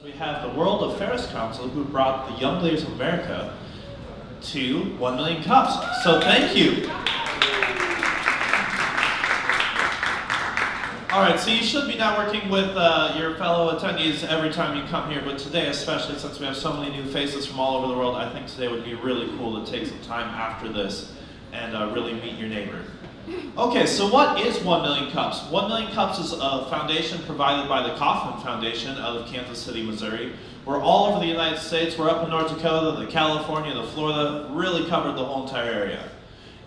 We have the World Affairs Council who brought the young leaders of America to 1 million cups. So thank you. All right, so you should be networking with your fellow attendees every time you come here, but today, especially since we have so many new faces from all over the world, I think today would be really cool to take some time after this and really meet your neighbor. Okay, so what is 1 million cups? 1 million cups is a foundation provided by the Kauffman Foundation out of Kansas City, Missouri. We're all over the United States. We're up in North Dakota, the California, the Florida, really covered the whole entire area.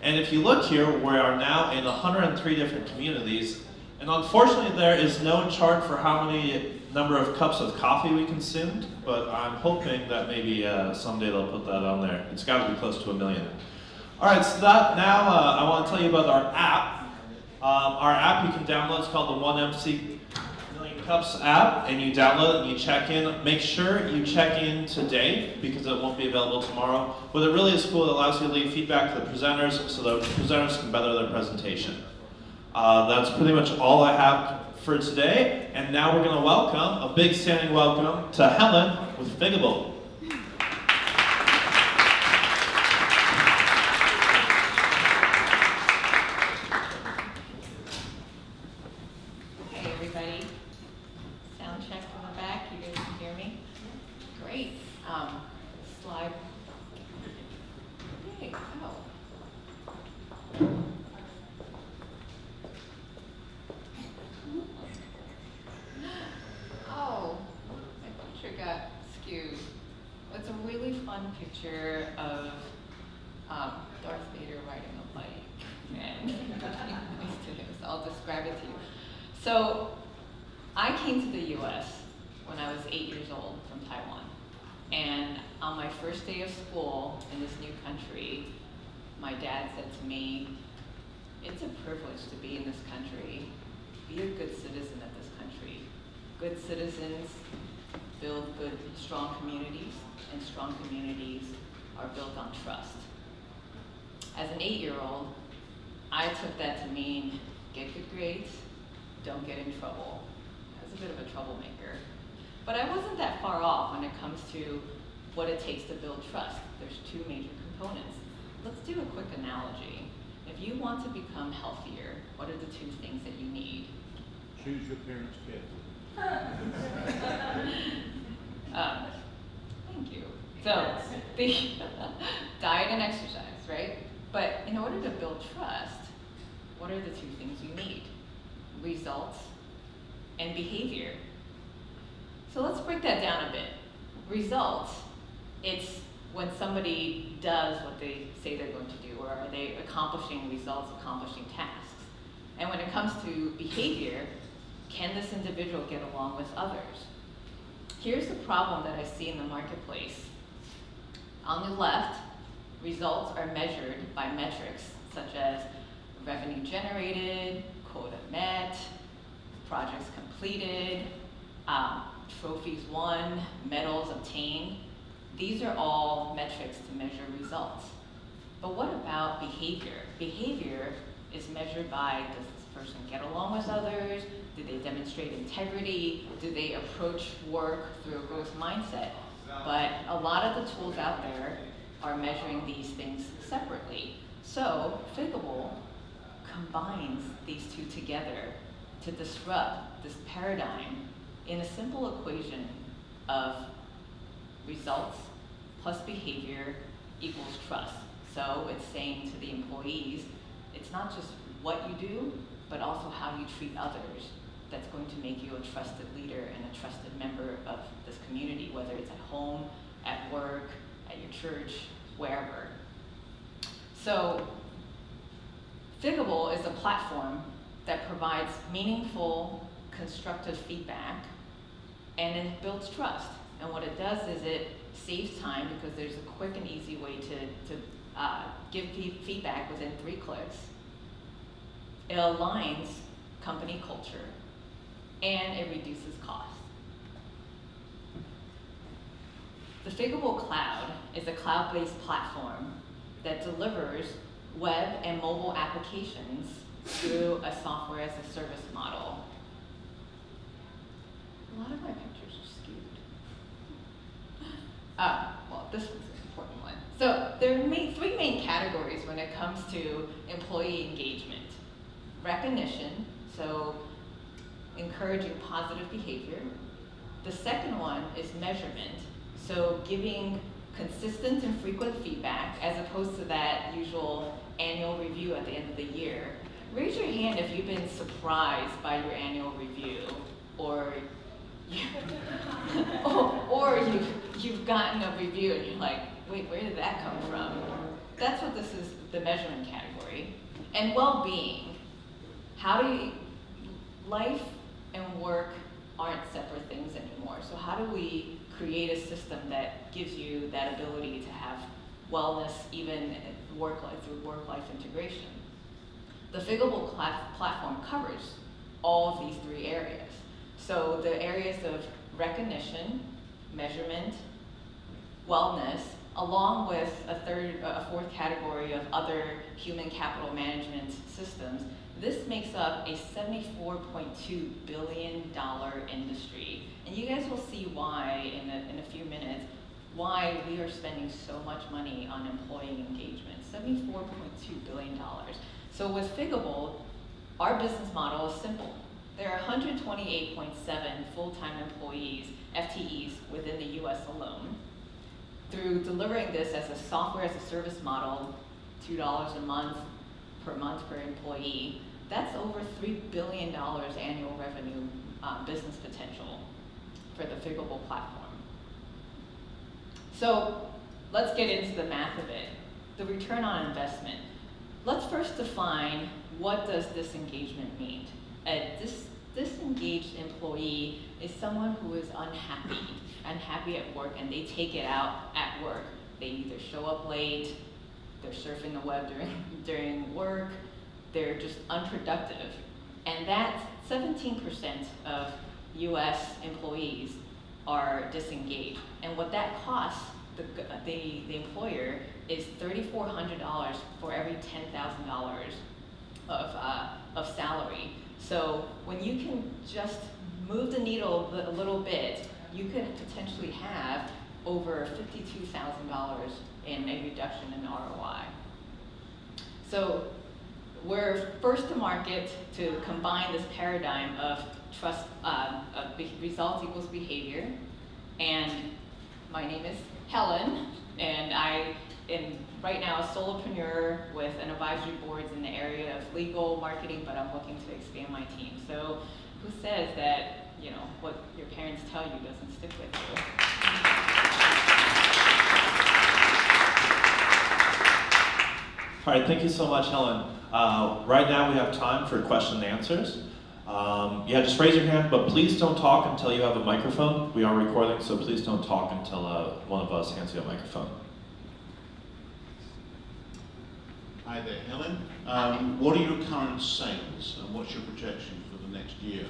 And if you look here, we are now in 103 different communities. And unfortunately, there is no chart for how many number of cups of coffee we consumed, but I'm hoping that maybe someday they'll put that on there. It's got to be close to 1 million. All right, so that now I want to tell you about our app. Our app you can download. It's called the 1MC Million Cups app, and you download it and you check in. Make sure you check in today because it won't be available tomorrow. What it really is cool, it allows you to leave feedback to the presenters so the presenters can better their presentation. That's pretty much all I have for today, and now we're going to welcome, a big standing welcome to Helen with Figable. Slide. Okay, oh, my picture got skewed. It's a really fun picture of Darth Vader riding a bike. And nice to do, so I'll describe it to you. So I came to the US when I was 8 years old from Taiwan. And on my first day of school in this new country, my dad said to me, "It's a privilege to be in this country. Be a good citizen of this country. Good citizens build good, strong communities, and strong communities are built on trust." As an 8-year-old, I took that to mean get good grades, don't get in trouble. I was a bit of a troublemaker. But I wasn't that far off when it comes to what it takes to build trust. There's two major components. Let's do a quick analogy. If you want to become healthier, what are the two things that you need? Choose your parents' kid. Thank you. So, the diet and exercise, right? But in order to build trust, what are the two things you need? Results and behavior. So let's break that down a bit. Results, it's when somebody does what they say they're going to do, or are they accomplishing results, accomplishing tasks. And when it comes to behavior, can this individual get along with others? Here's the problem that I see in the marketplace. On the left, results are measured by metrics such as revenue generated, quota met, projects completed, trophies won, medals obtained. These are all metrics to measure results. But what about behavior? Behavior is measured by, does this person get along with others? Do they demonstrate integrity? Do they approach work through a growth mindset? But a lot of the tools out there are measuring these things separately. So Figable combines these two together to disrupt this paradigm in a simple equation of results plus behavior equals trust. So it's saying to the employees, it's not just what you do, but also how you treat others that's going to make you a trusted leader and a trusted member of this community, whether it's at home, at work, at your church, wherever. So Figable is a platform that provides meaningful, constructive feedback, and it builds trust. And what it does is it saves time because there's a quick and easy way to give feedback within 3 clicks. It aligns company culture, and it reduces cost. The Figable Cloud is a cloud-based platform that delivers web and mobile applications through a software as a service model. A lot of my pictures are skewed. Well, this one's an important one. So there are three main categories when it comes to employee engagement. Recognition, so encouraging positive behavior. The second one is measurement, so giving consistent and frequent feedback as opposed to that usual annual review at the end of the year. Raise your hand if you've been surprised by your annual review, or you've gotten a review and you're like, wait, where did that come from? That's what this is, the measurement category. And well-being. Life and work aren't separate things anymore. So how do we create a system that gives you that ability to have wellness even through work-life integration? The Figable platform covers all of these three areas. So the areas of recognition, measurement, wellness, along with a fourth category of other human capital management systems. This makes up a $74.2 billion industry. And you guys will see why in a few minutes, why we are spending so much money on employee engagement, $74.2 billion. So with Figable, our business model is simple. There are 128.7 full-time employees, FTEs, within the US alone. Through delivering this as a software as a service model, $2 a month per employee, that's over $3 billion annual revenue business potential for the Figable platform. So let's get into the math of it. The return on investment. Let's first define what does disengagement mean. A disengaged employee is someone who is unhappy at work, and they take it out at work. They either show up late, they're surfing the web during work, they're just unproductive. And that 17% of US employees are disengaged. And what that costs the employer is $3,400 for every $10,000 of salary. So when you can just move the needle a little bit, you could potentially have over $52,000 in a reduction in ROI. So we're first to market to combine this paradigm of trust, results equals behavior. And my name is Helen, and I am right now a solopreneur with an advisory board in the area of legal marketing, but I'm looking to expand my team. So who says that, what your parents tell you doesn't stick with you? All right, thank you so much, Helen. Right now we have time for question and answers. Just raise your hand, but please don't talk until you have a microphone. We are recording, so please don't talk until one of us hands you a microphone. Hi there, Helen. What are your current sales and what's your projection for the next year?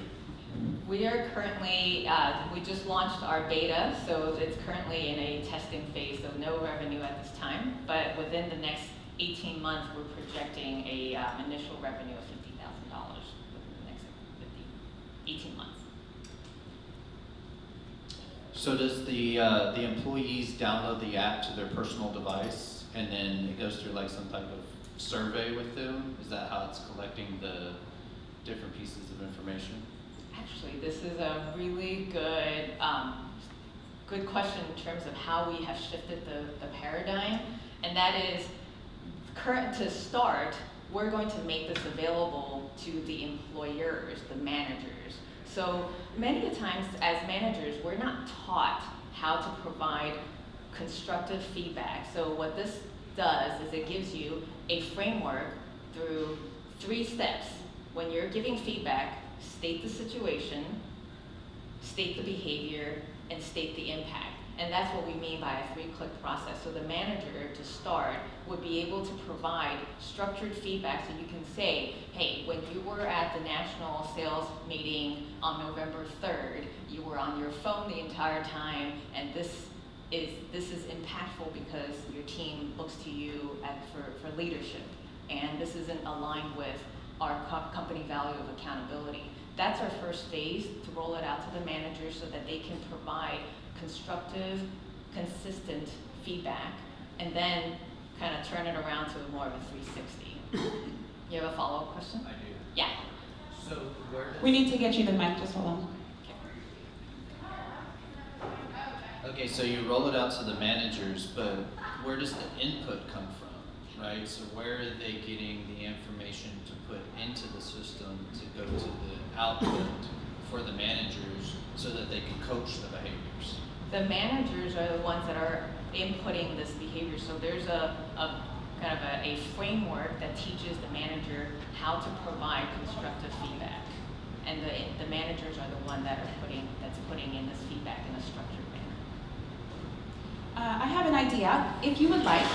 We are currently, we just launched our beta, so it's currently in a testing phase, so no revenue at this time. But within the next 18 months, we're projecting a initial revenue of $50,000 within the next 18 months. So does the employees download the app to their personal device, and then it goes through like some type of survey with them? Is that how it's collecting the different pieces of information? Actually, this is a really good question in terms of how we have shifted the paradigm, and that is, to start, we're going to make this available to the employers, the managers. So many of the times as managers, we're not taught how to provide constructive feedback. So what this does is it gives you a framework through 3 steps. When you're giving feedback, state the situation, state the behavior, and state the impact. And that's what we mean by a 3-click process. So the manager, to start, would be able to provide structured feedback so you can say, hey, when you were at the national sales meeting on November 3rd, you were on your phone the entire time, and this is impactful because your team looks to you for leadership. And this isn't aligned with our company value of accountability. That's our first phase, to roll it out to the managers so that they can provide constructive consistent feedback, and then kind of turn it around to more of a 360. You have a follow-up question? I do. Yeah. So where does... We need to get you the mic, just hold on. Okay, so you roll it out to the managers, but where does the input come from, right? So where are they getting the information to put into the system to go to the output for the managers so that they can coach the behaviors? The managers are the ones that are inputting this behavior. So there's a kind of a framework that teaches the manager how to provide constructive feedback. And the managers are the one that's putting in this feedback in a structured manner. I have an idea. If you would like,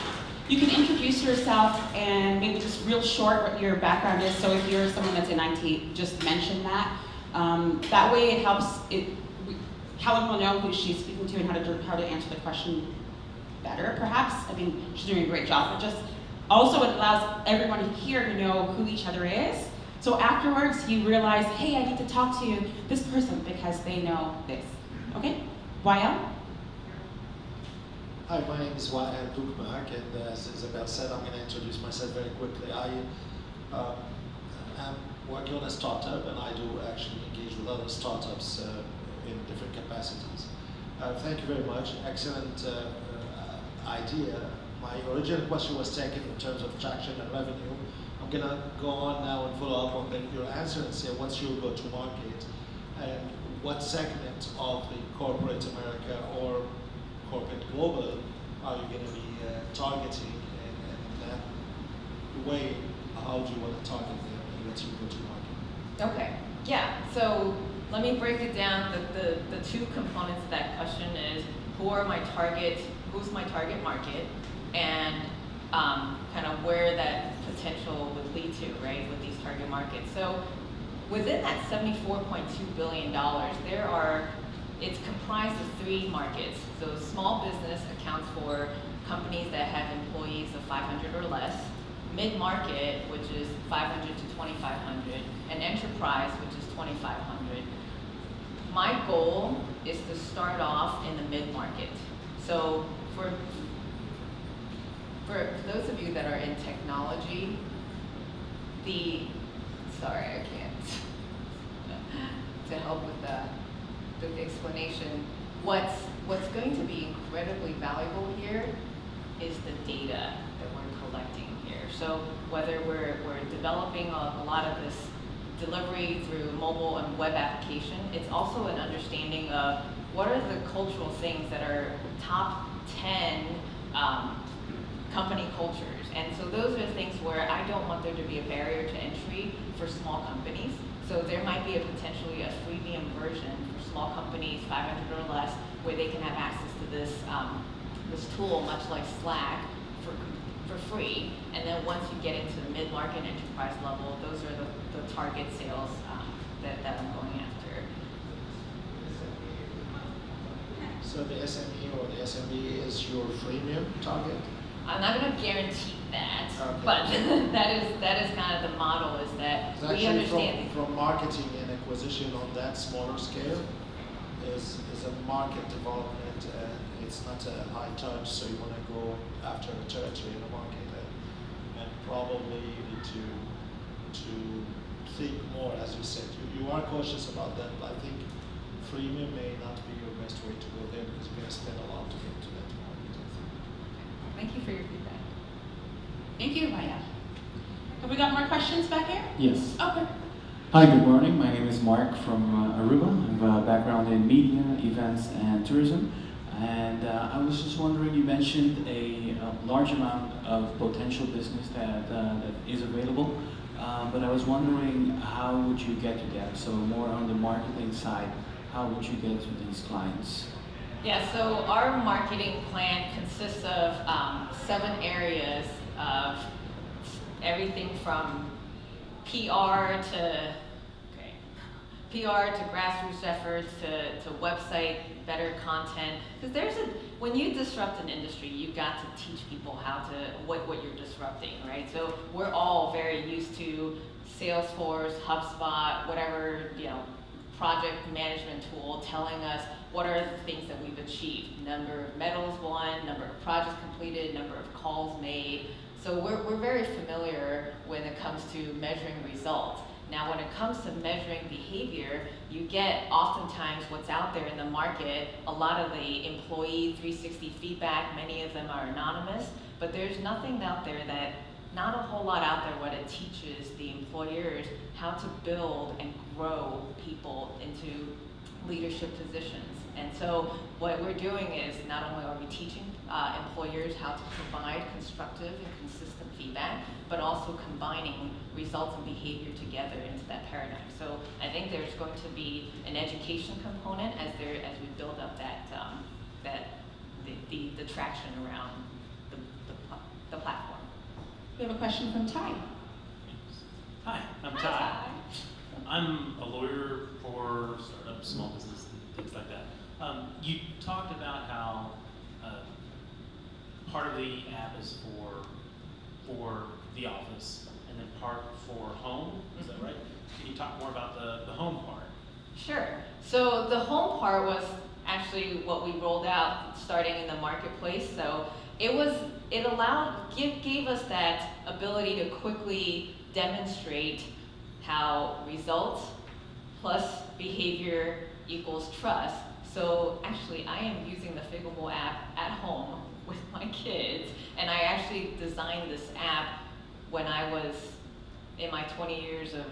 you can introduce yourself and maybe just real short what your background is. So if you're someone that's in IT, just mention that. That way it helps, Helen will know who she's speaking to and how to answer the question better, perhaps. I mean, she's doing a great job, but just also it allows everyone here to know who each other is. So afterwards you realize, hey, I need to talk to this person because they know this. Okay? YL? Hi, my name is Luke Mark, and as Isabel said, I'm going to introduce myself very quickly. I am working on a startup, and I do actually engage with other startups in different capacities. Thank you very much. Excellent idea. My original question was taken in terms of traction and revenue. I'm going to go on now and follow up on your answer and say what's your go-to-market and what segment of the corporate America or corporate global are you going to be targeting, and in that way, how do you want to target them and what's your go-to-market? Okay, yeah, so let me break it down. The two components of that question is who's my target market, and kind of where that potential would lead to, right, with these target markets. So within that $74.2 billion, it's comprised of 3 markets. So small business accounts for companies that have employees of 500 or less, mid-market, which is 500 to 2,500, and enterprise, which is 2,500. My goal is to start off in the mid-market. So for those of you that are in technology, sorry, I can't, to help with the explanation, what's going to be incredibly valuable here is the data that we're collecting here. So whether we're developing a lot of this delivery through mobile and web application, it's also an understanding of what are the cultural things that are top 10 company cultures. And so those are the things where I don't want there to be a barrier to entry for small companies. So there might be potentially a freemium version for small companies, 500 or less, where they can have access to this tool, much like Slack, for free. And then once you get into the mid-market enterprise level, those are the target sales that I'm going after. So the SME or the SMB is your freemium target? I'm not going to guarantee that, Okay. but that is kind of the model, is that we understand. From marketing and acquisition on that smaller scale is a market development, and it's not a high touch, so you want to go after a territory in the market, and probably you need to think more, as you said. You are cautious about that, but I think freemium may not be your best way to go there because you're going to spend a lot to get to that market. Thank you for your feedback. Thank you, Maya. Have we got more questions back here? Yes. Okay. Hi, good morning. My name is Mark from Aruba. I have a background in media, events, and tourism. And I was just wondering, you mentioned a large amount of potential business that is available. But I was wondering, how would you get to that? So more on the marketing side, how would you get to these clients? Yeah, so our marketing plan consists of 7 areas of everything from PR to grassroots efforts to website, better content. Because when you disrupt an industry, you've got to teach people what you're disrupting, right? So we're all very used to Salesforce, HubSpot, whatever, project management tool telling us what are the things that we've achieved. Number of medals won, number of projects completed, number of calls made. So we're very familiar when it comes to measuring results. Now when it comes to measuring behavior, you get oftentimes what's out there in the market, a lot of the employee 360 feedback, many of them are anonymous, but there's nothing out there that, not a whole lot out there what it teaches the employers how to build and grow people into leadership positions. And so what we're doing is not only are we teaching employers how to provide constructive and consistent feedback, but also combining results and behavior together into that paradigm. So I think there's going to be an education component as we build up the traction around the platform. We have a question from Ty. Hi, I'm Hi, Ty. I'm a lawyer for startups, small business, things like that. You talked about how part of the app is for the office and then part for home. Is that right? Can you talk more about the home part? Sure. So the home part was actually what we rolled out starting in the marketplace. So it gave us that ability to quickly demonstrate how results plus behavior equals trust. So actually I am using the Figable app at home with my kids, and I actually designed this app when I was in my 20 years of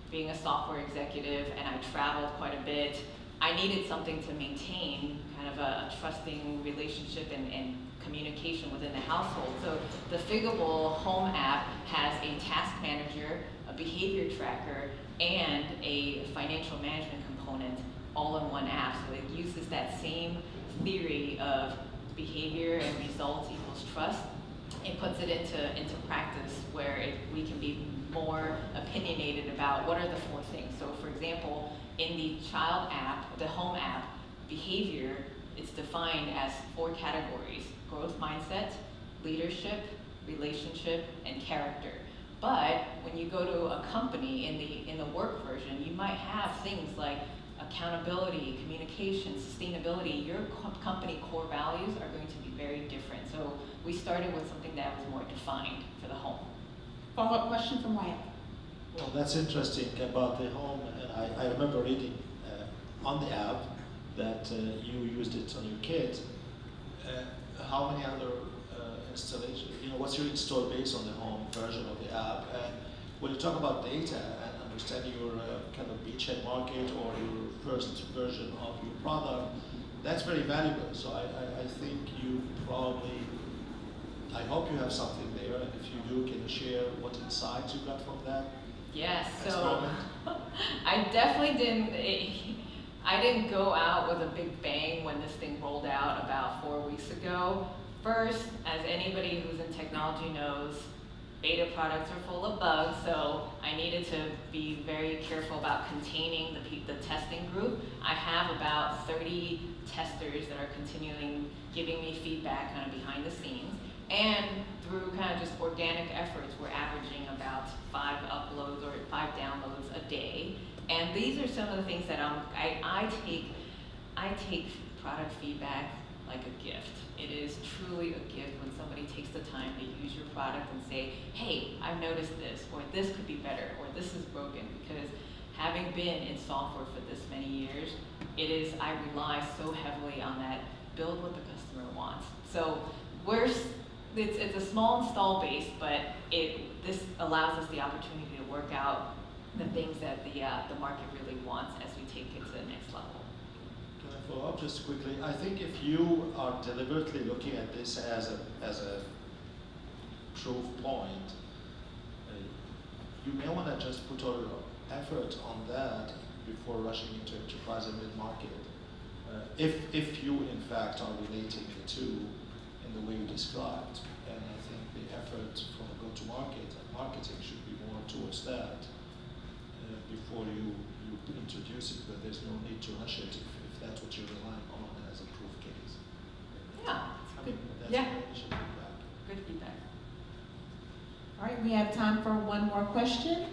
being a software executive, and I traveled quite a bit. I needed something to maintain kind of a trusting relationship and communication within the household. So the Figable home app has a task manager, a behavior tracker, and a financial management component all in one app. So it uses that same theory of behavior and results equals trust. It puts it into practice where we can be more opinionated about what are the 4 things. So for example, in the child app, the home app, behavior, it's defined as 4 categories: growth mindset, leadership, relationship, and character. But when you go to a company in the work version, you might have things like accountability, communication, sustainability. Your company core values are going to be very different. So we started with something that was more defined for the home. Follow-up question from Wyatt. Well, that's interesting about the home. I remember reading on the app that you used it on your kids. How many other installations, what's your install base on the home version of the app? And when you talk about data and understanding your kind of beachhead market or your first version of your product, that's very valuable. So I think you probably, I hope you have something there, and if you do, can you share what insights you got from that? Yes, so experiment? I definitely didn't go out with a big bang when this thing rolled out about 4 weeks ago. First, as anybody who's in technology knows, beta products are full of bugs, so I needed to be very careful about containing the testing group. I have about 30 testers that are continuing giving me feedback kind of behind the scenes. And through kind of just organic efforts, we're averaging about 5 uploads or 5 downloads a day. And these are some of the things that I take product feedback like a gift. It is truly a gift when somebody takes the time to use your product and say, hey, I've noticed this, or this could be better, or this is broken. Because having been in software for this many years, I rely so heavily on that build what the customer wants. So it's a small install base, but this allows us the opportunity to work out the things that the market really wants as we take it to the next level. Can I follow up just quickly? I think if you are deliberately looking at this as a proof point, you may want to just put all your effort on that before rushing into enterprise and mid-market. If you in fact are relating the two in the way you described, and I think the effort from a go-to-market and marketing should be more towards that before you introduce it, but there's no need to rush it if that's what you're relying on as a proof case. Yeah, That's Yeah. my initial feedback. good feedback. All right, we have time for one more question.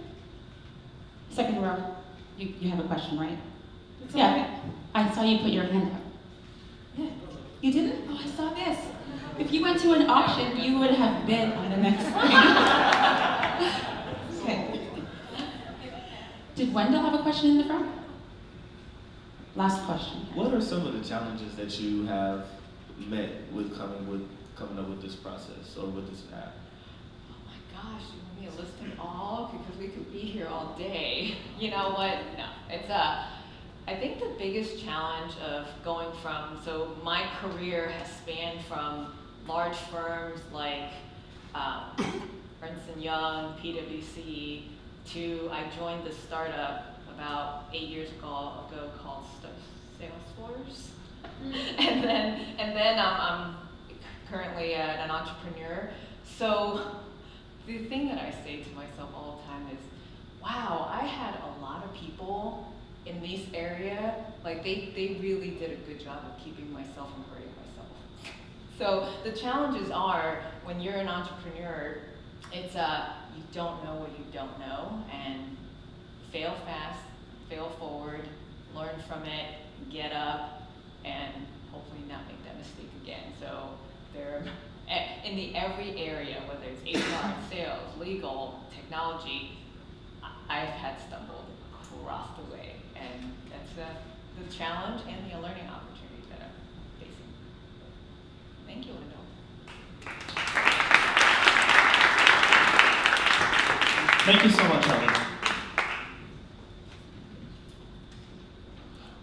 Second row, you have a question, right? That's all right. Yeah, I saw you put your hand up. Yeah. You didn't? Oh, I saw this. If you went to an auction, you would have bid on the next thing. Okay. Did Wendell have a question in the front? Last question. What are some of the challenges that you have met with coming up with this process or with this app? Oh my gosh, you want me to list them all? Because we could be here all day. You know what? No, it's I think the biggest challenge of going from, so my career has spanned from large firms like Ernst & Young, PwC, to I joined this startup about 8 years ago called Salesforce. and then I'm currently an entrepreneur. So the thing that I say to myself all the time is, wow, I had a lot of people in this area, like they really did a good job of keeping myself from hurting myself. So the challenges are, when you're an entrepreneur, it's you don't know what you don't know, and fail fast, fail forward, learn from it, get up, and hopefully not make that mistake again. So there, in the every area, whether it's HR, sales, legal, technology, I've had stumbled across the way, and that's the challenge and the learning opportunity that I'm facing. Thank you, Wendell. Thank you so much, Ellen.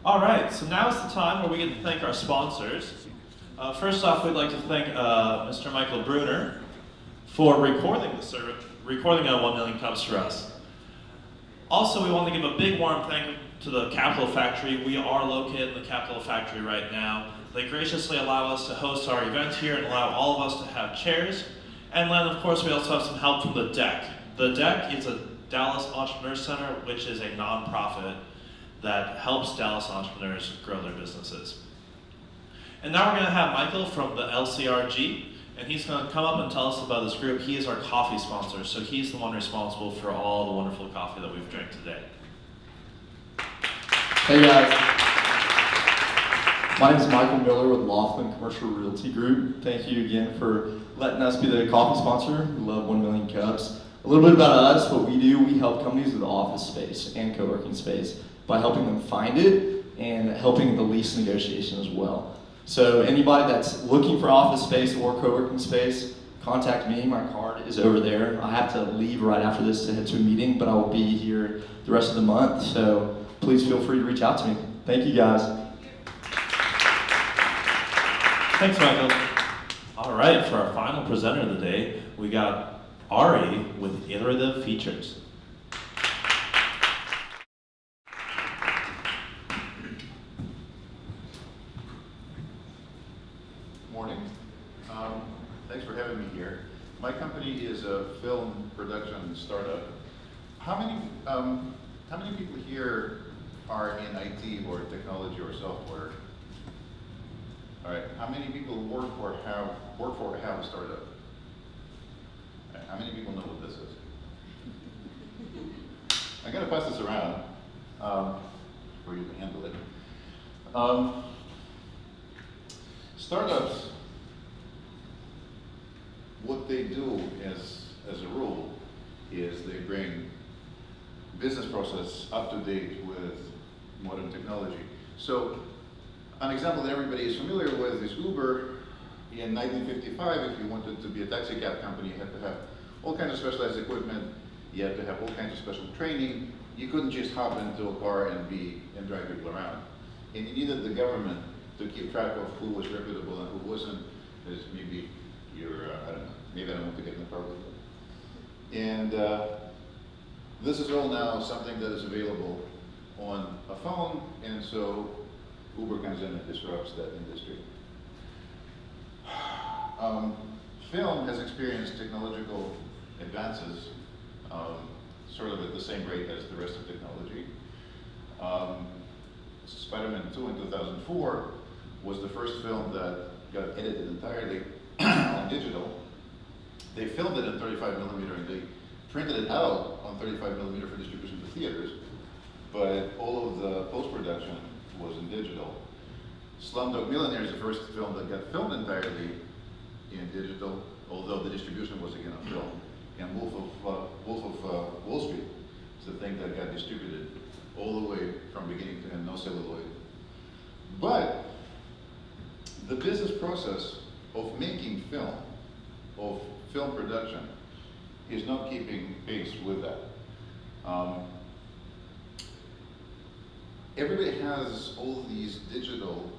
All right, so now is the time where we get to thank our sponsors. First off, we'd like to thank Mr. Michael Bruner for recording recording 1 Million Cups for us. Also, we want to give a big warm thank you to the Capital Factory. We are located in the Capital Factory right now. They graciously allow us to host our event here and allow all of us to have chairs. And then, of course, we also have some help from The Deck. The Deck is a Dallas Entrepreneur Center, which is a nonprofit that helps Dallas entrepreneurs grow their businesses. And now we're going to have Michael from the LCRG, and he's going to come up and tell us about this group. He is our coffee sponsor, so he's the one responsible for all the wonderful coffee that we've drank today. Hey guys, my name is Michael Miller with Laughlin Commercial Realty Group. Thank you again for letting us be the coffee sponsor. We love 1 Million Cups. A little bit about us, what we do, we help companies with office space and co-working space by helping them find it and helping the lease negotiation as well. So anybody that's looking for office space or co-working space, contact me. My card is over there. I have to leave right after this to head to a meeting, but I will be here the rest of the month. So please feel free to reach out to me. Thank you guys. Thanks, Michael. All right, for our final presenter of the day, we got Ari with Iterative Features. Morning. Thanks for having me here. My company is a film production startup. How many people here are in IT or technology or software? All right. How many people work for have a startup? All right. How many people know what this is? I'm gonna pass this around for you to handle it. Startups, what they do as a rule is they bring business process up to date with modern technology. So an example that everybody is familiar with is Uber. In 1955, if you wanted to be a taxi cab company, you had to have all kinds of specialized equipment. You had to have all kinds of special training. You couldn't just hop into a car and drive people around. And you needed the government to keep track of who was reputable and who wasn't. There's maybe I don't know, maybe I don't want to get in the car with you. And this is all now something that is available on a phone, and so Uber comes in and disrupts that industry. Film has experienced technological advances sort of at the same rate as the rest of technology. Spider-Man 2 in 2004 was the first film that got edited entirely on digital. They filmed it in 35mm and they printed it out on 35mm for distribution to theaters. but all of the post-production was in digital. Slumdog Millionaire is the first film that got filmed entirely in digital, although the distribution was again on film. And Wolf of Wall Street is the thing that got distributed all the way from beginning to end, no celluloid. But the business process of making film, of film production, is not keeping pace with that. Everybody has all these digital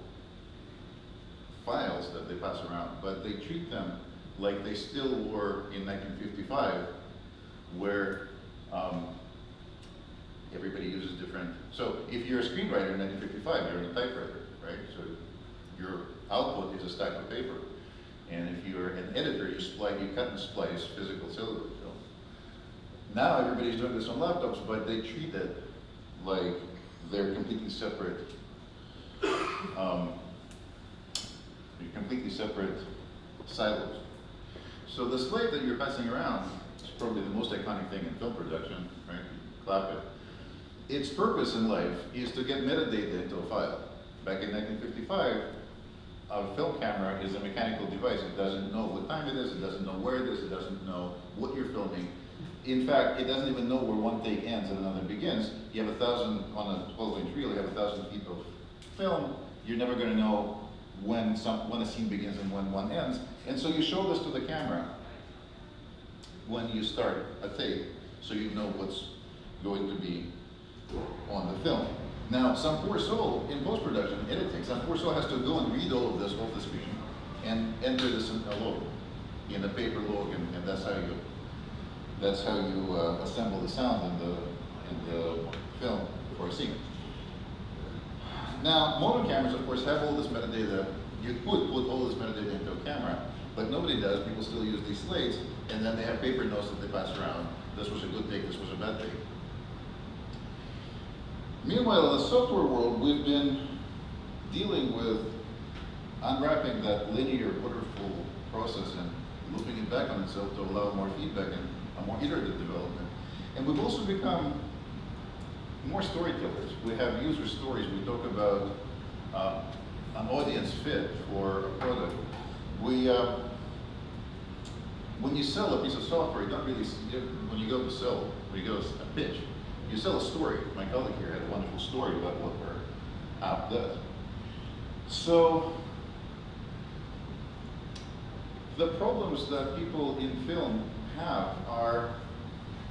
files that they pass around, but they treat them like they still were in 1955, where everybody uses different. So if you're a screenwriter in 1955, you're in a typewriter, right? So your output is a stack of paper. And if you're an editor, you cut and splice physical celluloid film. Now everybody's doing this on laptops, but they treat it like they're completely separate. Completely separate silos. So the slate that you're passing around is probably the most iconic thing in film production, right? Clap it. Its purpose in life is to get metadata into a file. Back in 1955, a film camera is a mechanical device. It doesn't know what time it is, it doesn't know where it is, it doesn't know what you're filming. In fact, it doesn't even know where one take ends and another begins. You have 1,000, on a 12-inch reel, you have 1,000 feet of film. You're never going to know when a scene begins and when one ends. And so you show this to the camera when you start a take, so you know what's going to be on the film. Now, some poor soul in post-production editing, some poor soul has to go and read all of this off the screen and enter this in a log, in a paper log, and that's how you assemble the sound in the film for a scene. Now, modern cameras, of course, have all this metadata. You could put all this metadata into a camera, but nobody does. People still use these slates, and then they have paper notes that they pass around. This was a good take, this was a bad take. Meanwhile, in the software world, we've been dealing with unwrapping that linear, waterfall process and looping it back on itself to allow more feedback and a more iterative development. And we've also become more storytellers. We have user stories. We talk about an audience fit for a product. When you sell a piece of software, you don't really, when you go a pitch, you sell a story. My colleague here had a wonderful story about what her app does. So the problems that people in film have are,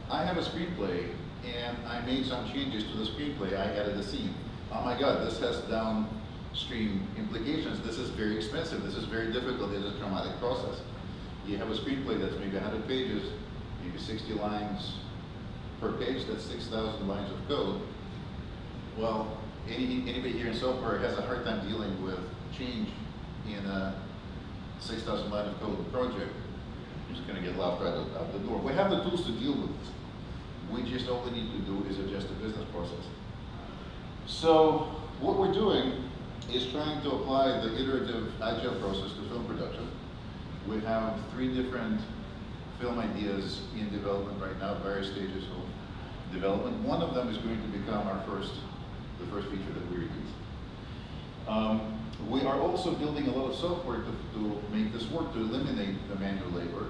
I have a screenplay and I made some changes to the screenplay, I added a scene. Oh my God, this has downstream implications. This is very expensive, this is very difficult, it's a traumatic process. You have a screenplay that's maybe 100 pages, maybe 60 lines per page, that's 6,000 lines of code. Well, anybody here in software has a hard time dealing with change in a 6,000 line of code project. You're just going to get laughed right out the door. We have the tools to deal with this. We just, all we need to do is adjust the business process. So what we're doing is trying to apply the iterative agile process to film production. We have 3 different film ideas in development right now, various stages of development. One of them is going to become the first feature that we release. We are also building a lot of software to make this work, to eliminate the manual labor.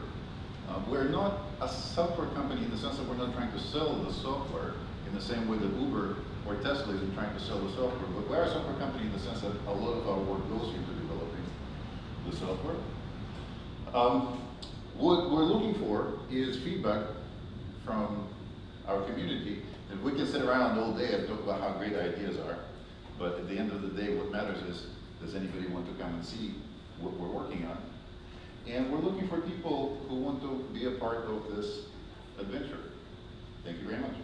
We're not a software company in the sense that we're not trying to sell the software in the same way that Uber or Tesla isn't trying to sell the software, but we are a software company in the sense that a lot of our work goes into developing the software. What we're looking for is feedback from our community. And we can sit around all day and talk about how great ideas are, but at the end of the day, what matters is, does anybody want to come and see what we're working on? And we're looking for people who want to be a part of this adventure. Thank you very much.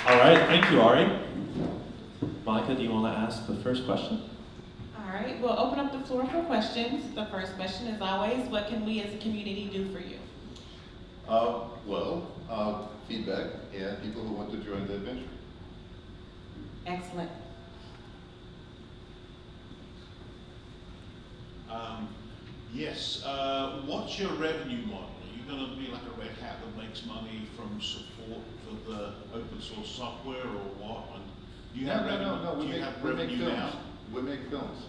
All right, thank you, Ari. Monica, do you want to ask the first question? All right, we'll open up the floor for questions. The first question is always, what can we as a community do for you? Feedback and people who want to join the adventure. Excellent. Yes. What's your revenue model? Are you going to be like a red hat that makes money from support for the open source software or what? And do you have revenue, do you have revenue now? We make films.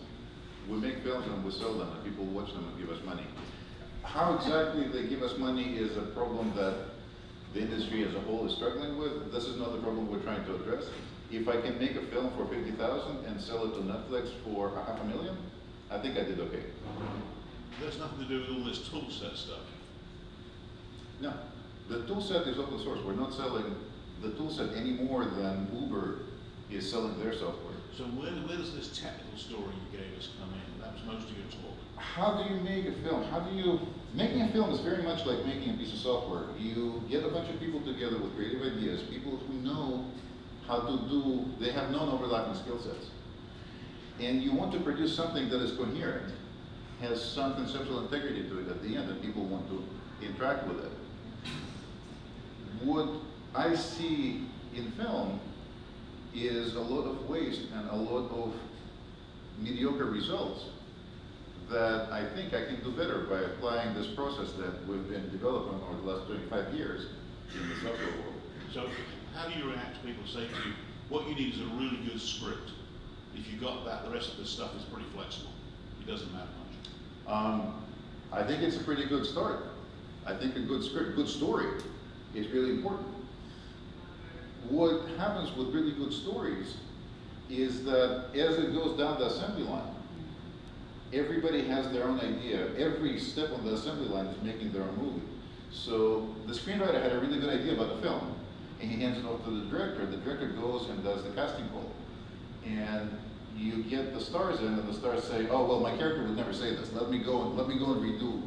We make films and we sell them and people watch them and give us money. How exactly they give us money is a problem that the industry as a whole is struggling with. This is not the problem we're trying to address. If I can make a film for 50,000 and sell it to Netflix for $500,000, I think I did okay. There's nothing to do with all this tool set stuff. No, the tool set is open source. We're not selling the tool set any more than Uber is selling their software. So where does this technical story you gave us come in? That was most of your talk. How do you make a film? Making a film is very much like making a piece of software. You get a bunch of people together with creative ideas, people who know how to do, they have non-overlapping skill sets. And you want to produce something that is coherent, has some conceptual integrity to it at the end, and people want to interact with it. What I see in film is a lot of waste and a lot of mediocre results that I think I can do better by applying this process that we've been developing over the last 25 years in the software world. So how do you react to people who say to you, what you need is a really good script? If you got that, the rest of this stuff is pretty flexible. It doesn't matter much. I think it's a pretty good start. I think a good script, good story is really important. What happens with really good stories is that as it goes down the assembly line, everybody has their own idea. Every step on the assembly line is making their own movie. So the screenwriter had a really good idea about the film, and he hands it off to the director. The director goes and does the casting call. And you get the stars in, and the stars say, oh, well, my character would never say this. Let me go and redo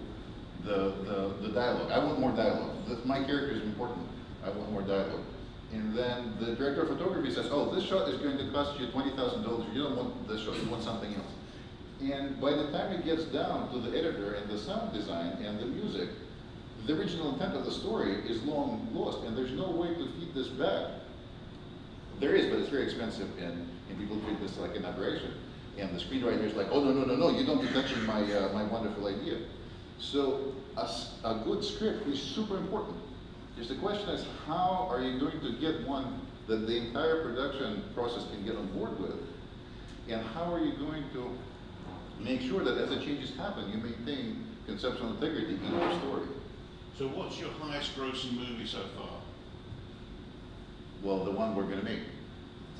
the dialogue. I want more dialogue. My character is important. I want more dialogue. And then the director of photography says, oh, this shot is going to cost you $20,000. You don't want this shot, you want something else. And by the time it gets down to the editor and the sound design and the music, the original intent of the story is long lost, and there's no way to feed this back. There is, but it's very expensive, and people treat this like an aberration. And the screenwriter is like, oh, no, you don't be touching my, my wonderful idea. So a good script is super important. Just the question is, how are you going to get one that the entire production process can get on board with? And how are you going to make sure that as the changes happen, you maintain conceptual integrity in your story? So what's your highest grossing movie so far? Well, the one we're going to make.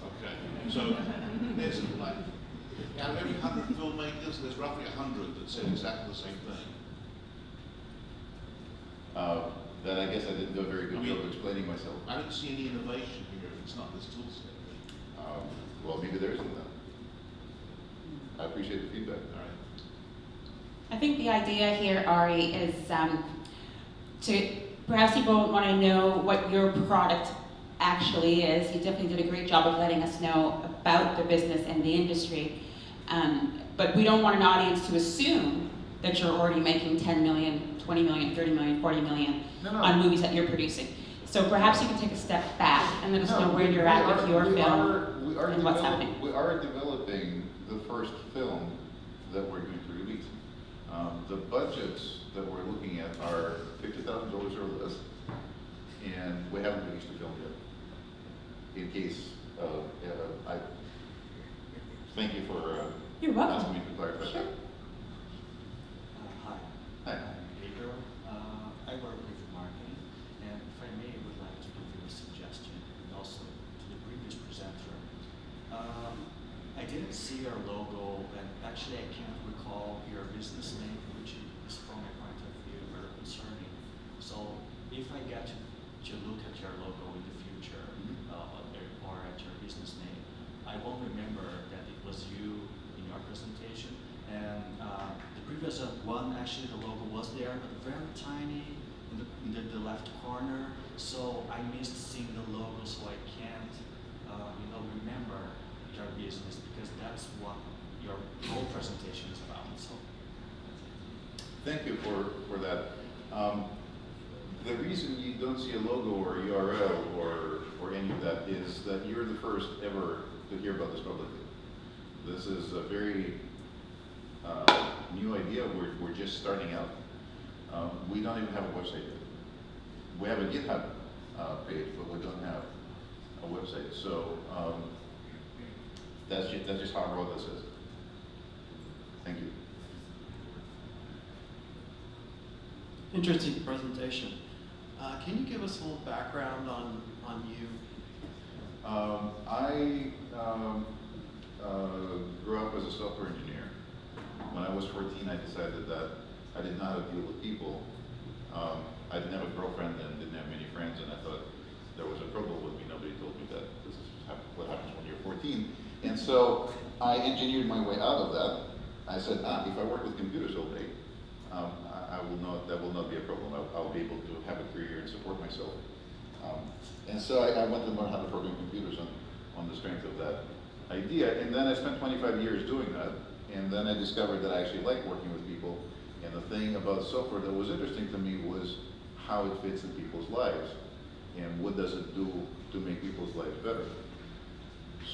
Okay, so there's like, out of every 100 filmmakers, there's roughly 100 that said exactly the same thing. That I guess I didn't do a very good job of explaining myself. I don't see any innovation here if it's not this tool set. Well, maybe there isn't that. I appreciate the feedback. All right. I think the idea here, Ari, is to perhaps people want to know what your product actually is. You definitely did a great job of letting us know about the business and the industry. But we don't want an audience to assume that you're already making 10 million, 20 million, 30 million, 40 million on movies that you're producing. So perhaps you can take a step back and let us know where you're at with your film and what's happening. We are developing the first film that we're going to release. The budgets that we're looking at are $50,000 or less, and we haven't released the film yet. In case, I thank you for You're welcome. asking me to clarify that. Hi. Hi. Pedro. I work with marketing, and if I may, I would like to give you a suggestion, and also to the previous presenter. I didn't see your logo, and actually I can't recall your business name, which is from my point of view very concerning. So if I get to look at your logo in the future, or at your business name, I won't remember that it was you in your presentation. And the previous one, actually the logo was there, but very tiny in the left corner. So I missed seeing the logo, so I can't remember your business, because that's what your whole presentation is about. So Thank you for that. The reason you don't see a logo or URL or any of that is that you're the first ever to hear about this publicly. This is a very new idea. We're just starting out. We don't even have a website yet. we have a GitHub page, but we don't have a website. So that's just how raw this is. Thank you. Interesting presentation. Can you give us a little background on you? I grew up as a software engineer. When I was 14, I decided that I didn't know how to deal with people. I didn't have a girlfriend and didn't have many friends, and I thought there was a problem with me. Nobody told me that this is what happens when you're 14. And so I engineered my way out of that. I said, if I work with computers all day, that will not be a problem. I'll be able to have a career and support myself. And so I went to learn how to program computers on the strength of that idea. And then I spent 25 years doing that. And then I discovered that I actually like working with people. And the thing about software that was interesting to me was how it fits in people's lives and what does it do to make people's lives better.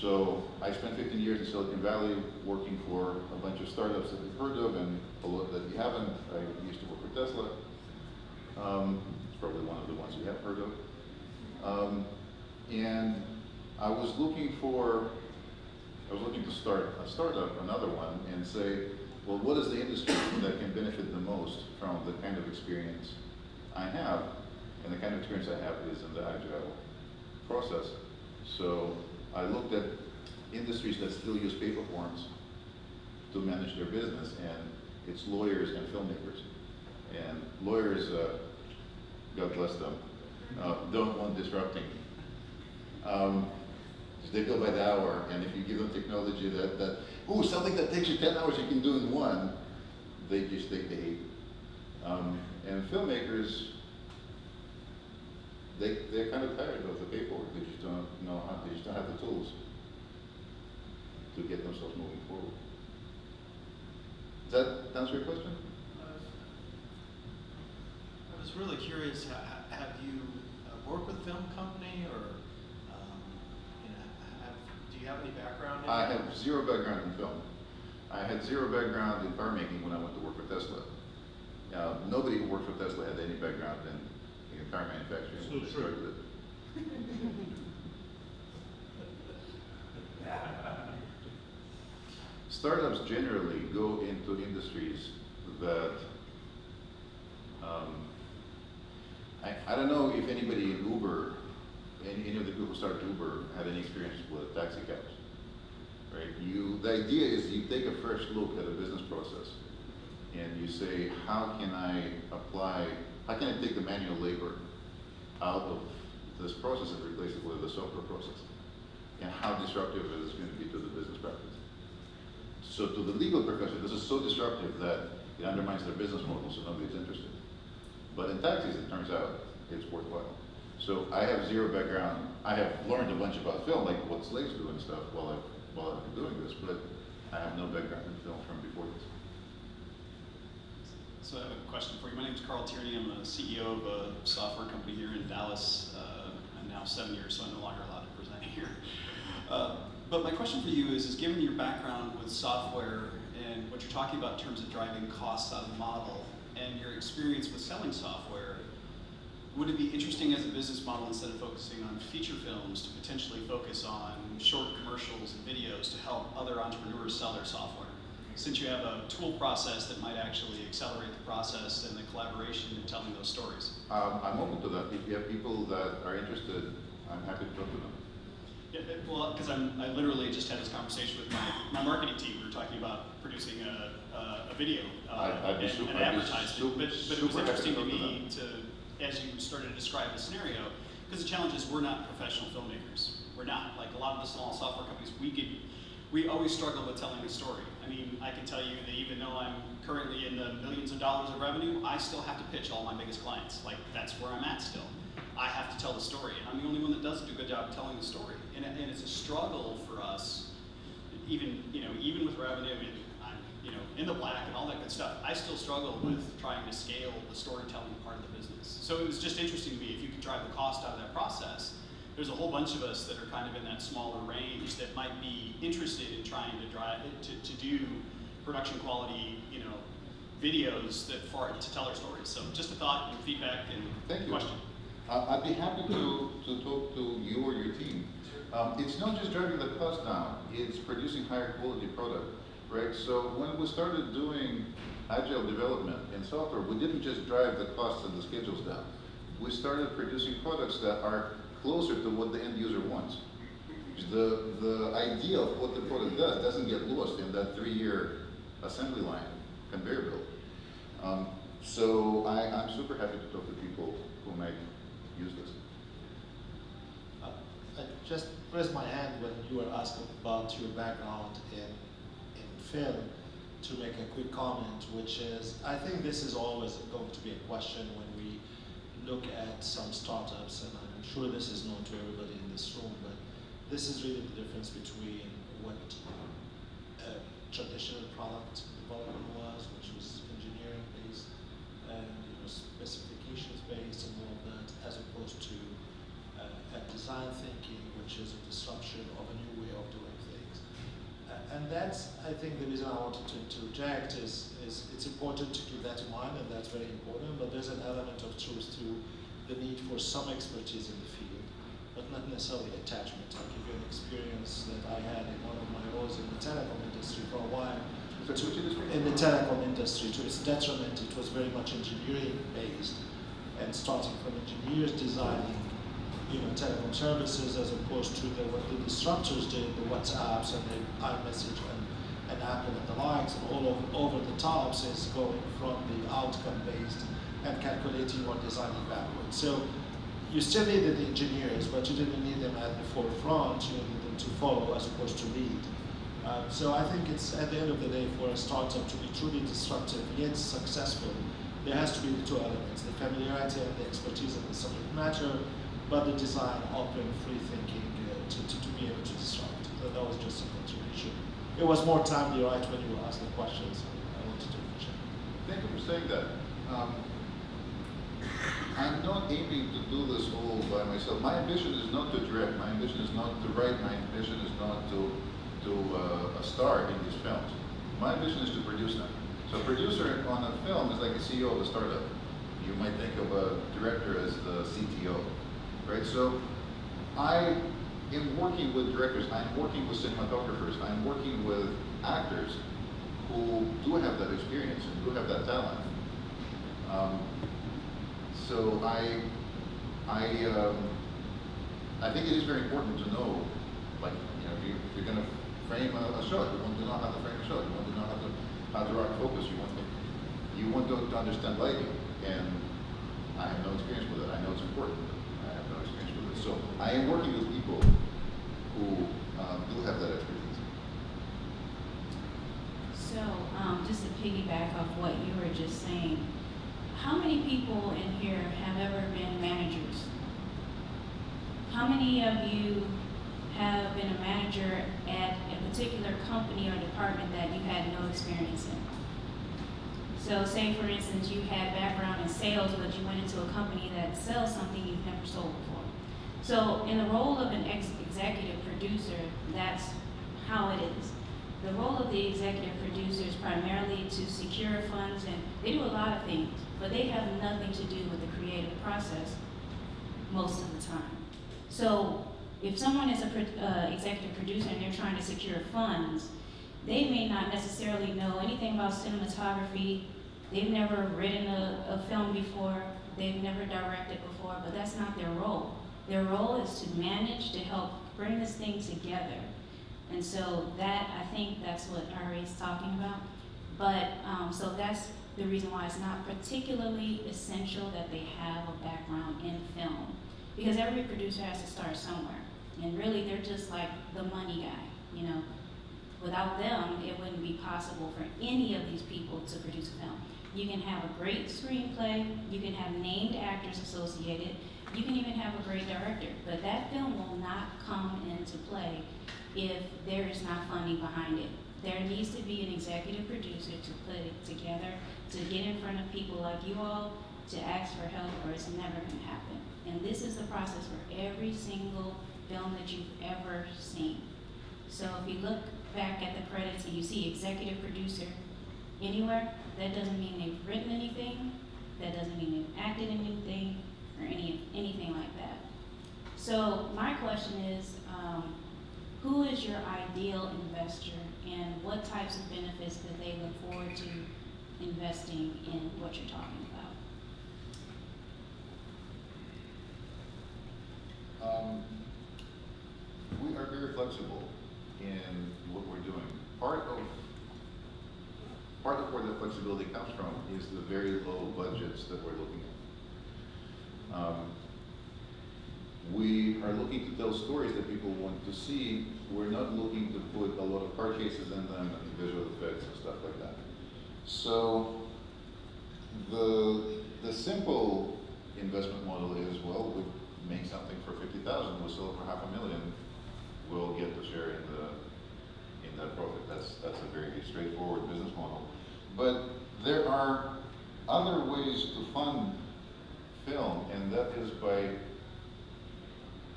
So I spent 15 years in Silicon Valley working for a bunch of startups that you've heard of and a lot that you haven't. I used to work for Tesla. It's probably one of the ones you have heard of. And I was looking to start a startup, another one, and say, well, what is the industry that can benefit the most from the kind of experience I have? And the kind of experience I have is in the agile process. So I looked at industries that still use paper forms to manage their business, and it's lawyers and filmmakers. And lawyers, God bless them, don't want disrupting. They bill by the hour, and if you give them technology something that takes you 10 hours you can do in one, they hate. And filmmakers, they're kind of tired of the paperwork. They just don't know how. They just don't have the tools to get themselves moving forward. Does that answer your question? I was really curious. Have you worked with a film company, or do you have any background in I that? have zero background in film. I had zero background in car making when I went to work for Tesla. Nobody who worked for Tesla had any background in car manufacturing. So true. Startups generally go into industries that I don't know if anybody in Uber, any of the people who started Uber had any experience with taxi cabs, right? The idea is you take a fresh look at a business process and you say, how can I take the manual labor out of this process and replace it with a software process? And how disruptive is it going to be to the business practice? So to the legal profession, this is so disruptive that it undermines their business model, so nobody's interested. But in taxis, it turns out it's worthwhile. So I have zero background. I have learned a bunch about film, like what slaves do and stuff, while I've been doing this, but I have no background in film from before this. So I have a question for you. My name is Carl Tierney. I'm a CEO of a software company here in Dallas. I'm now 7 years, so I'm no longer allowed to present here. But my question for you is given your background with software and what you're talking about in terms of driving costs out of the model and your experience with selling software, would it be interesting as a business model, instead of focusing on feature films, to potentially focus on short commercials and videos to help other entrepreneurs sell their software? Since you have a tool process that might actually accelerate the process and the collaboration in telling those stories. I'm open to that. If you have people that are interested, I'm happy to talk to them. Yeah, well, because I literally just had this conversation with my marketing team. We were talking about producing a video I'd be super, and I'd be advertisement. But it was super happy interesting to talk me them. as you started to describe the scenario, because the challenge is we're not professional filmmakers. We're not. Like a lot of the small software companies, we always struggle with telling a story. I mean, I can tell you that even though I'm currently in the millions of dollars of revenue, I still have to pitch all my biggest clients. Like, that's where I'm at still. I have to tell the story, and I'm the only one that does a good job of telling the story. And it's a struggle for us, even with revenue, and I'm in the black and all that good stuff. I still struggle with trying to scale the storytelling part of the business. So it was just interesting to me, if you could drive the cost out of that process, there's a whole bunch of us that are kind of in that smaller range that might be interested in trying to drive it to do production quality, videos to tell our stories. So just a thought and feedback and Thank you. question. I'd be happy to talk to you or your team. It's not just driving the cost down, it's producing higher quality product, right? So when we started doing agile development in software, we didn't just drive the costs and the schedules down. We started producing products that are closer to what the end user wants. The idea of what the product does doesn't get lost in that 3-year assembly line conveyor belt. So I'm super happy to talk to people who might use this. I just raised my hand when you were asking about your background in film to make a quick comment, which is, I think this is always going to be a question when we look at some startups, and I'm sure this is known to everybody in this room, but this is really the difference between what traditional product development was, which was engineering based and specifications based and all of that, as opposed to a design thinking, which is a disruption of a new way of doing things. And that's, I think, the reason I wanted to interject is it's important to keep that in mind, and that's very important, but there's an element of truth to the need for some expertise in the field, but not necessarily attachment. I'll give you an experience that I had in one of my roles in the telecom industry for a while. In the telecom industry, to its detriment, it was very much engineering based, and starting from engineers designing telecom services as opposed to what the disruptors did, the WhatsApps and the iMessage and Apple and the likes, and all over the tops is going from the outcome based and calculating or designing backwards. So you still needed the engineers, but you didn't need them at the forefront, you needed them to follow as opposed to lead. So I think it's, at the end of the day, for a startup to be truly disruptive yet successful, there has to be the two elements, the familiarity and the expertise in the subject matter, but the design, open, free thinking to be able to disrupt. So that was just a contribution. It was more timely, right, when you were asking questions. I wanted to mention. Thank you for saying that. I'm not aiming to do this all by myself. My ambition is not to direct. My ambition is not to write. My ambition is not to star in these films. My ambition is to produce them. So a producer on a film is like a CEO of a startup. You might think of a director as the CTO, right? So I am working with directors, I'm working with cinematographers, I'm working with actors who do have that experience and do have that talent. So I think it is very important to know, like, if you're going to frame a shot, you want to know how to frame a shot, you want to know how to rock focus, you want to understand lighting, and I have no experience with it. I know it's important, but I have no experience with it. So I am working with people who do have that expertise. So, just to piggyback off what you were just saying, how many people in here have ever been managers? How many of you have been a manager at a particular company or department that you had no experience in? So say, for instance, you had background in sales, but you went into a company that sells something you've never sold before. So in the role of an executive producer, that's how it is. The role of the executive producer is primarily to secure funds, and they do a lot of things, but they have nothing to do with the creative process most of the time. So if someone is an executive producer and they're trying to secure funds, they may not necessarily know anything about cinematography. They've never written a film before. They've never directed before, but that's not their role. Their role is to manage, to help bring this thing together. And so I think that's what Ari is talking about. But, so that's the reason why it's not particularly essential that they have a background in film. Because every producer has to start somewhere. And really, they're just like the money guy, Without them, it wouldn't be possible for any of these people to produce a film. You can have a great screenplay, you can have named actors associated, you can even have a great director, but that film will not come into play if there is not funding behind it. There needs to be an executive producer to put it together, to get in front of people like you all, to ask for help, or it's never going to happen. And this is the process for every single film that you've ever seen. So if you look back at the credits and you see executive producer anywhere, that doesn't mean they've written anything, that doesn't mean they've acted in anything, or anything So my question is, who is your ideal investor and what types of benefits do they look forward to investing in what you're talking about? We are very flexible in what we're doing. Part of where the flexibility comes from is the very low budgets that we're looking at. We are looking to tell stories that people want to see. We're not looking to put a lot of car chases in them and visual effects and stuff like that. So the simple investment model is, well, we make something for 50,000, we'll sell it for $500,000, we'll get the share in that profit. That's a very straightforward business model. But there are other ways to fund film, and that is by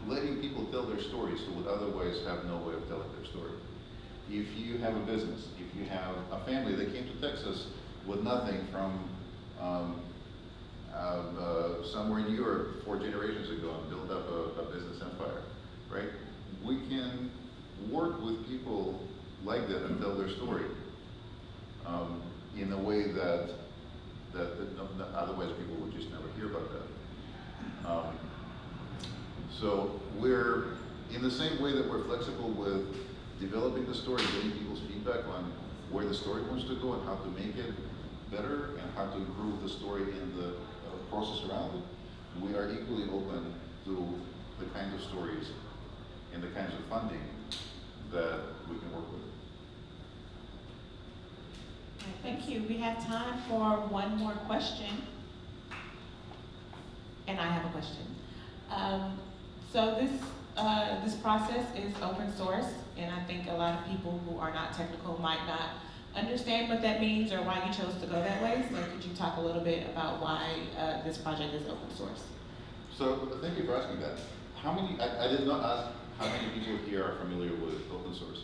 letting people tell their stories who would otherwise have no way of telling their story. If you have a business, if you have a family that came to Texas with nothing from somewhere in Europe 4 generations ago and built up a business empire, right? We can work with people like that and tell their story in a way that otherwise people would just never hear about that. So we're, in the same way that we're flexible with developing the story, getting people's feedback on where the story wants to go and how to make it better and how to improve the story in the process around it, we are equally open to the kinds of stories and the kinds of funding that we can work with. All right, thank you. We have time for one more question. And I have a question. So this process is open source, and I think a lot of people who are not technical might not understand what that means or why you chose to go that way. So could you talk a little bit about why this project is open source? So thank you for asking that. How many, I did not ask how many people here are familiar with open source.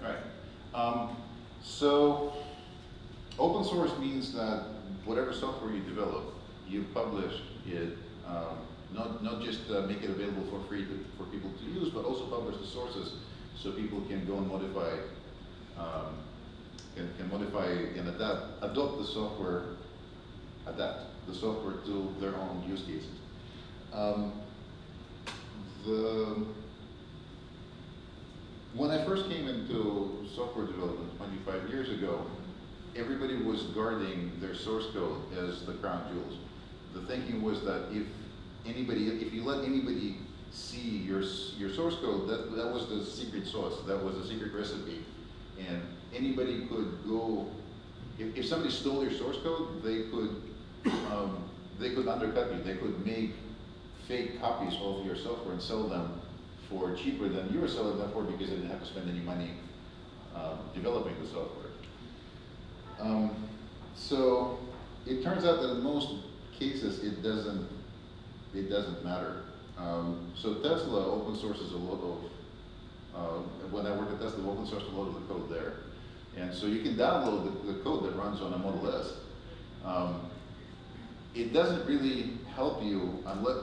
All right. So open source means that whatever software you develop, you publish it, not just make it available for free for people to use, but also publish the sources so people can go and modify, can modify and adopt the software, adapt the software to their own use cases. When I first came into software development 25 years ago, everybody was guarding their source code as the crown jewels. The thinking was that if you let anybody see your source code, that was the secret sauce, that was the secret recipe, and anybody could go. If somebody stole your source code, they could undercut you. They could make fake copies of your software and sell them for cheaper than you were selling them for because they didn't have to spend any money developing the software. So it turns out that in most cases it doesn't matter. So Tesla open sources a lot of, when I worked at Tesla, open sourced a lot of the code there. And so you can download the code that runs on a Model S. It doesn't really help you unless,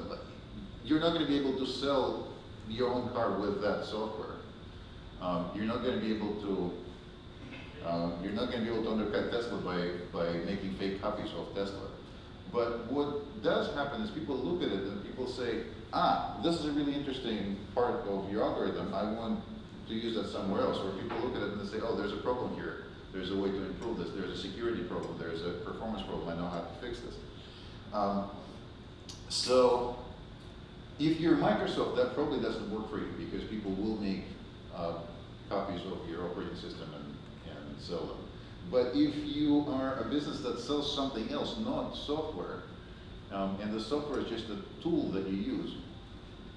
you're not going to be able to sell your own car with that software. You're not going to be able to undercut Tesla by making fake copies of Tesla. But what does happen is people look at it and people say, this is a really interesting part of your algorithm. I want to use that somewhere else. Or people look at it and they say, oh, there's a problem here. There's a way to improve this. There's a security problem. There's a performance problem. I know how to fix this. So if you're Microsoft, that probably doesn't work for you because people will make copies of your operating system and sell them. But if you are a business that sells something else, not software, and the software is just a tool that you use,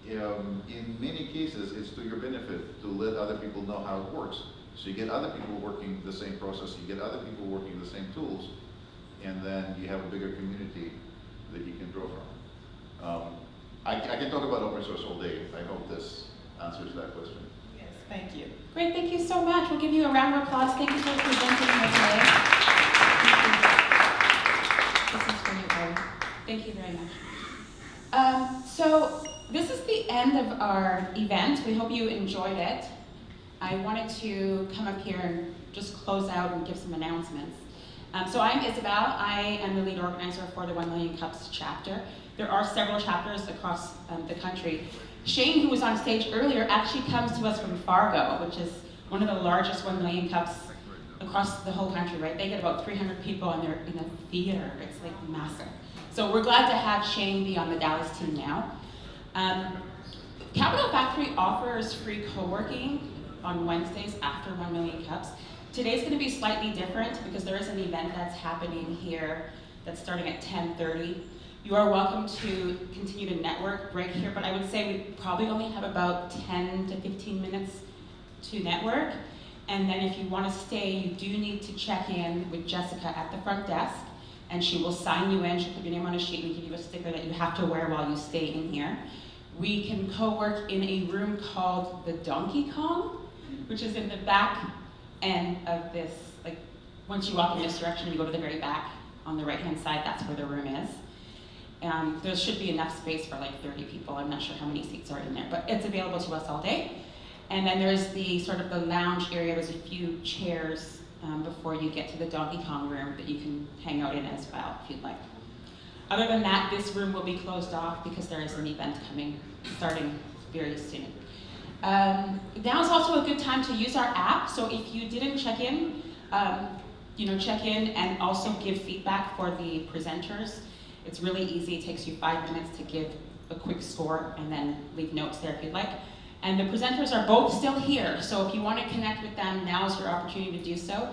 in many cases it's to your benefit to let other people know how it works. So you get other people working the same process, you get other people working the same tools, and then you have a bigger community that you can draw from. I can talk about open source all day. I hope this answers that question. Yes, thank you. Great, thank you so much. We'll give you a round of applause. Thank you for presenting here today. This is for you, Aaron. Thank you very much. So this is the end of our event. We hope you enjoyed it. I wanted to come up here and just close out and give some announcements. So I'm Isabel. I am the lead organizer for the 1 Million Cups chapter. There are several chapters across the country. Shane, who was on stage earlier, actually comes to us from Fargo, which is one of the largest 1 Million Cups across the whole country, right? They get about 300 people and they're in a theater. It's like massive. So we're glad to have Shane be on the Dallas team now. Capital Factory offers free co-working on Wednesdays after 1 Million Cups. Today's gonna be slightly different because there is an event that's happening here that's starting at 10:30. You are welcome to continue to network right here, but I would say we probably only have about 10 to 15 minutes to network. And then if you want to stay, you do need to check in with Jessica at the front desk, and she will sign you in. She'll put your name on a sheet and give you a sticker that you have to wear while you stay in here. We can co-work in a room called the Donkey Kong, which is in the back end of this, like once you walk in this direction, you go to the very back on the right-hand side, that's where the room is. There should be enough space for like 30 people. I'm not sure how many seats are in there, but it's available to us all day. And then there's the sort of the lounge area. There's a few chairs before you get to the Donkey Kong room that you can hang out in as well if you'd like. Other than that, this room will be closed off because there is an event starting very soon. Now is also a good time to use our app. So if you didn't check in, check in and also give feedback for the presenters. It's really easy. It takes you 5 minutes to give a quick score and then leave notes there if you'd like. And the presenters are both still here, so if you want to connect with them, now is your opportunity to do so.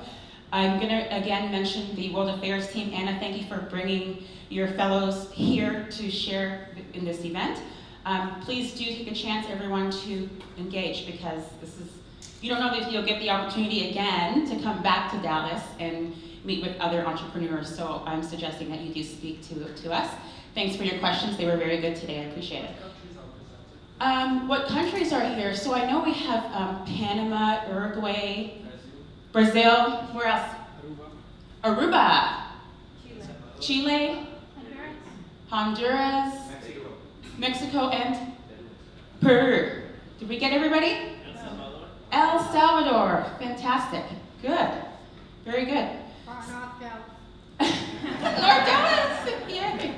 I'm going to again mention the World Affairs team. Anna, thank you for bringing your fellows here to share in this event. Please do take a chance, everyone, to engage, because you don't know if you'll get the opportunity again to come back to Dallas and meet with other entrepreneurs, so I'm suggesting that you do speak to us. Thanks for your questions. They were very good today. I appreciate it. What countries are here? So I know we have Panama, Uruguay, Brazil. Where else? Aruba. Chile. Honduras. Mexico and Peru. Did we get everybody? El Salvador. Fantastic. Good. Very good. North Dallas. Yay.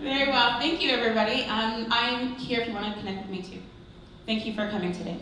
Very well. Thank you, everybody. I'm here if you want to connect with me, too. Thank you for coming today.